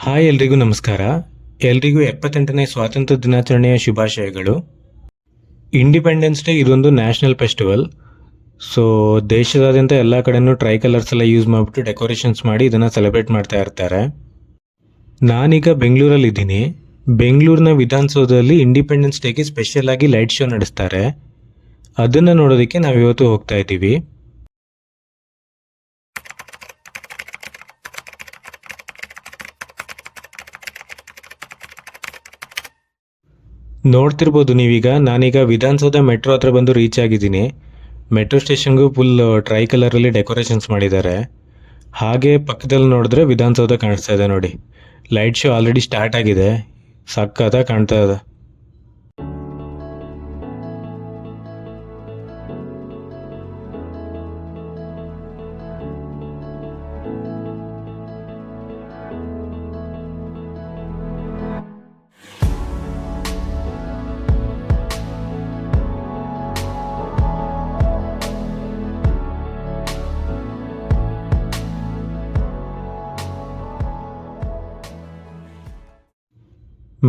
Hi ಎಲ್ರಿಗೂ ನಮಸ್ಕಾರ. ಎಲ್ರಿಗೂ 78ನೇ ಸ್ವಾತಂತ್ರ್ಯ ದಿನಾಚರಣೆಯ ಶುಭಾಶಯಗಳು. ಇಂಡಿಪೆಂಡೆನ್ಸ್ ಡೇ ಇದೊಂದು ನ್ಯಾಷನಲ್ ಫೆಸ್ಟಿವಲ್. ಸೊ ದೇಶದಾದ್ಯಂತ ಎಲ್ಲ ಕಡೆನೂ ಟ್ರೈ ಕಲರ್ಸ್ ಎಲ್ಲ ಯೂಸ್ ಮಾಡಿಬಿಟ್ಟು ಡೆಕೋರೇಷನ್ಸ್ ಮಾಡಿ ಇದನ್ನು ಸೆಲೆಬ್ರೇಟ್ ಮಾಡ್ತಾ ಇರ್ತಾರೆ. ನಾನೀಗ ಬೆಂಗಳೂರಲ್ಲಿದ್ದೀನಿ. ಬೆಂಗಳೂರಿನ ವಿಧಾನಸೌಧದಲ್ಲಿ ಇಂಡಿಪೆಂಡೆನ್ಸ್ ಡೇಗೆ ಸ್ಪೆಷಲ್ ಆಗಿ ಲೈಟ್ ಶೋ ನಡೆಸ್ತಾರೆ. ಅದನ್ನು ನೋಡೋದಕ್ಕೆ ನಾವಿವತ್ತು ಹೋಗ್ತಾ ಇದ್ದೀವಿ. ನೋಡ್ತಿರ್ಬೋದು ನೀವೀಗ. ನಾನೀಗ ವಿಧಾನಸೌಧ ಮೆಟ್ರೋ ಹತ್ರ ಬಂದು ರೀಚ್ ಆಗಿದ್ದೀನಿ. ಮೆಟ್ರೋ ಸ್ಟೇಷನ್ಗೂ ಫುಲ್ ಟ್ರೈ ಕಲರಲ್ಲಿ ಡೆಕೋರೇಷನ್ಸ್ ಮಾಡಿದ್ದಾರೆ. ಹಾಗೆ ಪಕ್ಕದಲ್ಲಿ ನೋಡಿದ್ರೆ ವಿಧಾನಸೌಧ ಕಾಣಿಸ್ತಾ ಇದೆ ನೋಡಿ. ಲೈಟ್ ಶೋ ಆಲ್ರೆಡಿ ಸ್ಟಾರ್ಟ್ ಆಗಿದೆ. ಸಕ್ಕತ್ತಾಗಿ ಕಾಣ್ತಾ ಇದೆ.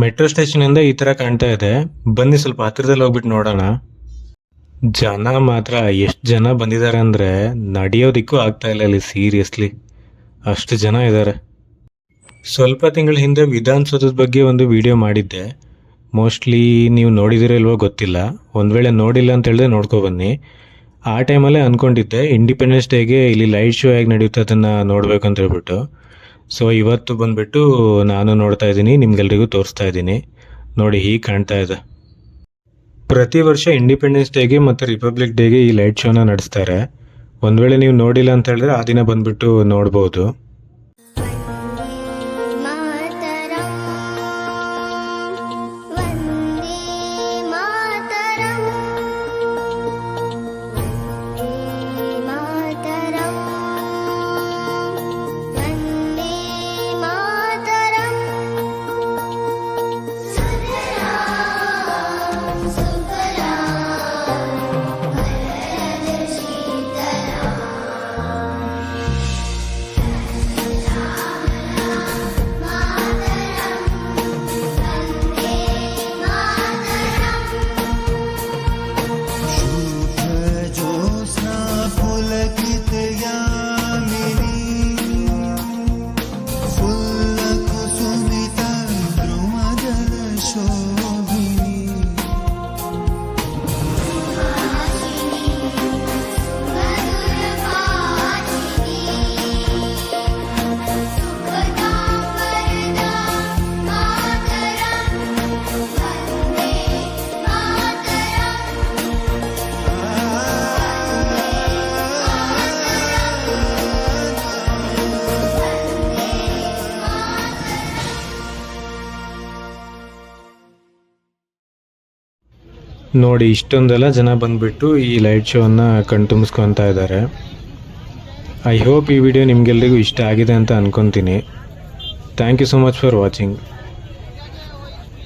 ಮೆಟ್ರೋ ಸ್ಟೇಷನಿಂದ ಈ ಥರ ಕಾಣ್ತಾ ಇದೆ. ಬನ್ನಿ ಸ್ವಲ್ಪ ಹತ್ತಿರದಲ್ಲಿ ಹೋಗ್ಬಿಟ್ಟು ನೋಡೋಣ. ಜನ ಮಾತ್ರ ಎಷ್ಟು ಜನ ಬಂದಿದ್ದಾರೆ ಅಂದರೆ ನಡೆಯೋದಿಕ್ಕೂ ಆಗ್ತಾ ಇಲ್ಲ ಇಲ್ಲಿ. ಸೀರಿಯಸ್ಲಿ ಅಷ್ಟು ಜನ ಇದ್ದಾರೆ. ಸ್ವಲ್ಪ ತಿಂಗಳ ಹಿಂದೆ ವಿಧಾನಸೌಧದ ಬಗ್ಗೆ ಒಂದು ವಿಡಿಯೋ ಮಾಡಿದ್ದೆ. ಮೋಸ್ಟ್ಲಿ ನೀವು ನೋಡಿದಿರೋ ಇಲ್ವೋ ಗೊತ್ತಿಲ್ಲ. ಒಂದು ವೇಳೆ ನೋಡಿಲ್ಲ ಅಂತ ಹೇಳಿದ್ರೆ ನೋಡ್ಕೊಬನ್ನಿ. ಆ ಟೈಮಲ್ಲೇ ಅಂದ್ಕೊಂಡಿದ್ದೆ ಇಂಡಿಪೆಂಡೆನ್ಸ್ ಡೇಗೆ ಇಲ್ಲಿ ಲೈಟ್ ಶೋ ಹೇಗೆ ನಡೆಯುತ್ತೆ ಅದನ್ನು ನೋಡಬೇಕು ಅಂತ ಹೇಳ್ಬಿಟ್ಟು. ಸೊ ಇವತ್ತು ಬಂದುಬಿಟ್ಟು ನಾನು ನೋಡ್ತಾ ಇದ್ದೀನಿ, ನಿಮ್ಗೆಲ್ರಿಗೂ ತೋರಿಸ್ತಾ ಇದ್ದೀನಿ. ನೋಡಿ ಹೀಗೆ ಕಾಣ್ತಾ ಇದೆ. ಪ್ರತಿ ವರ್ಷ ಇಂಡಿಪೆಂಡೆನ್ಸ್ ಡೇಗೆ ಮತ್ತು ರಿಪಬ್ಲಿಕ್ ಡೇಗೆ ಈ ಲೈಟ್ ಶೋನ ನಡೆಸ್ತಾರೆ. ಒಂದು ವೇಳೆ ನೀವು ನೋಡಿಲ್ಲ ಅಂತ ಹೇಳಿದ್ರೆ ಆ ದಿನ ಬಂದುಬಿಟ್ಟು ನೋಡ್ಬೋದು. ನೋಡಿ ಇಷ್ಟೊಂದೆಲ್ಲ ಜನ ಬಂದುಬಿಟ್ಟು ಈ ಲೈಟ್ ಶೋವನ್ನು ಕಣ್ತುಂಬಿಸ್ಕೊತಾ ಇದ್ದಾರೆ. ಐ ಹೋಪ್ ಈ ವಿಡಿಯೋ ನಿಮಗೆಲ್ಲರಿಗೂ ಇಷ್ಟ ಆಗಿದೆ ಅಂತ ಅಂದ್ಕೊತೀನಿ. Thank you so much for watching.